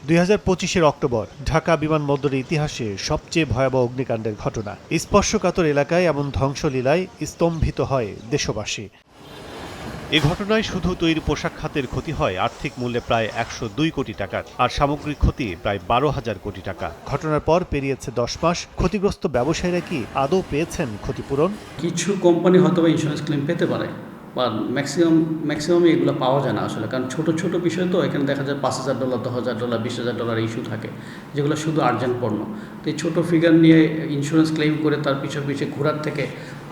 2025-এর October Dhaka বিমানবন্দরের ইতিহাসে সবচেয়ে ভয়াবহ অগ্নিকাণ্ডের ঘটনা। স্পর্শকাতর এলাকায় এমন ধ্বংসলীলায় স্তম্ভিত হয় দেশবাসী। এ ঘটনায় শুধু তৈরি পোশাক খাতের ক্ষতি হয় আর্থিক মূল্যে প্রায় 102 কোটি টাকার, আর সামগ্রিক ক্ষতি প্রায় 12,000 কোটি টাকা। ঘটনার পর পেরিয়েছে 10 মাস। ক্ষতিগ্রস্ত ব্যবসায়ীরা কি আদৌ পেয়েছেন ক্ষতিপূরণ? কিছু কোম্পানি হয়তো বা ইন্স্যুরেন্স ক্লেম পেতে পারে, বা ম্যাক্সিমামই এগুলো পাওয়া যায় না আসলে, কারণ ছোট বিষয় তো। এখানে দেখা যায় $5,000, $10,000, $20,000 ইস্যু থাকে, যেগুলো শুধু আর্জেন্ট পণ্য। তো এই ছোটো ফিগার নিয়ে ইন্স্যুরেন্স ক্লেম করে তার পিছিয়ে ঘোরার থেকে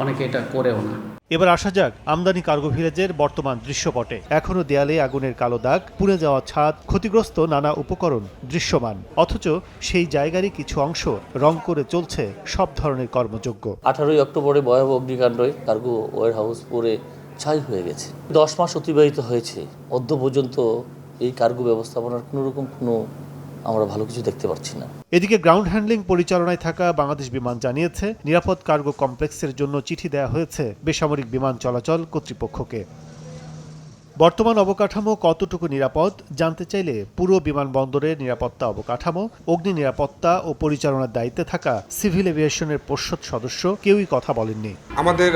অনেকে এটা করেও না। এবার আসা যাক আমদানি কার্গো ভিলেজের বর্তমান দৃশ্যপটে। এখনো দেয়ালে আগুনের কালো দাগ, পুড়ে যাওয়া ছাদ, ক্ষতিগ্রস্ত নানা উপকরণ দৃশ্যমান। অথচ সেই জায়গারই কিছু অংশ রং করে চলছে সব ধরনের কর্মযোগ্য। 18 অক্টোবরে ভয়াবহ অগ্নিকাণ্ডে কার্গো ওয়্যারহাউস পুড়ে ছাই হয়ে গেছে। 10 মাস অতিবাহিত হয়েছে, অদ্য পর্যন্ত এই কার্গো ব্যবস্থাপনার কোনো আমরা ভালো কিছু দেখতে পাচ্ছি না। এদিকে গ্রাউন্ড হ্যান্ডলিং পরিচালনায় থাকা বাংলাদেশ বিমান জানিয়েছে, নিরাপদ কার্গো কমপ্লেক্সের জন্য চিঠি দেওয়া হয়েছে বেসামরিক বিমান চলাচল কর্তৃপক্ষকে। বর্তমান অবকাঠামো কতটুকু নিরাপদ জানতে চাইলে পুরো বিমানবন্দরের নিরাপত্তা অবকাঠামো, অগ্নি নিরাপত্তা ও পরিচালনার দায়িত্বে থাকা সিভিল এভিয়েশনের পর্ষদ সদস্য কেউই কথা বলেননি। আমাদের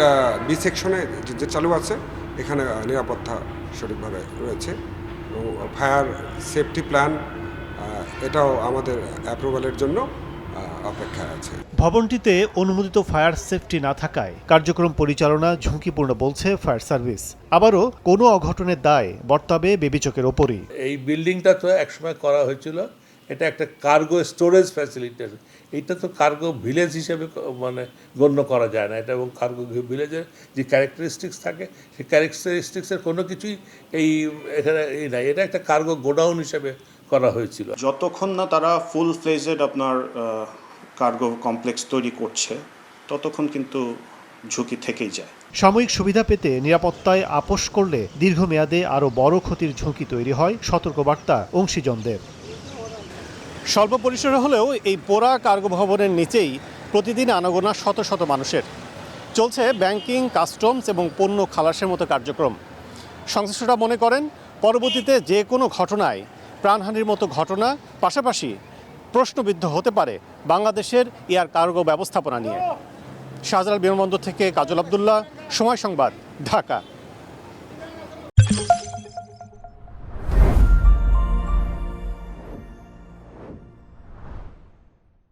বি সেকশনে যে চালু আছে, এখানে নিরাপত্তা সঠিকভাবে রয়েছে এবং ফায়ার সেফটি প্ল্যান এটাও আমাদের অ্যাপ্রুভালের জন্য অপেক্ষায় আছে। ভবনটিতে অনুমোদিত ফায়ার সেফটি না থাকায় কার্যক্রম পরিচালনা ঝুঁকিপূর্ণ বলছে ফায়ার সার্ভিস। আবারও কোনো অঘটনের দায় বর্তাবে বেবিচকের ওপরই। এই বিল্ডিংটা তো একসময় করা হয়েছিল, এটা একটা কার্গো স্টোরেজ ফ্যাসিলিটি। এইটা তো কার্গো ভিলেজ হিসেবে মানে গণ্য করা যায় না এটা, এবং কার্গো ভিলেজের যে ক্যারেক্টারিস্টিক্স থাকে সেই ক্যারেক্টারিস্টিক্সের কোনো কিছুই এখানে নাই। এটা একটা কার্গো গোডাউন হিসেবে করা হয়েছিল। যতক্ষণ না তারা ফুল ফ্লেজেড আপনার কার্গো কমপ্লেক্স তৈরি করছে, ততক্ষণ কিন্তু ঝুঁকি থেকেই যায়। সাময়িক সুবিধা পেতে নিরাপত্তায় আপোষ করলে দীর্ঘমেয়াদে আরও বড় ক্ষতির ঝুঁকি তৈরি হয়, সতর্কবার্তা অংশীজনদের। স্বল্প পরিসরে হলেও এই পোড়া কার্গো ভবনের নিচেই প্রতিদিন আনাগোনা শত শত মানুষের। চলছে ব্যাংকিং, কাস্টমস এবং পণ্য খালাসের মতো কার্যক্রম। সংশ্লিষ্টরা মনে করেন, পরবর্তীতে যে কোনো ঘটনায় প্রাণহানির মতো ঘটনা পাশাপাশি প্রশ্নবিদ্ধ হতে পারে বাংলাদেশের এয়ার কার্গো ব্যবস্থাপনা নিয়ে। শাহজালাল বিমানবন্দর থেকে কাজল আবদুল্লাহ, সময় সংবাদ, ঢাকা।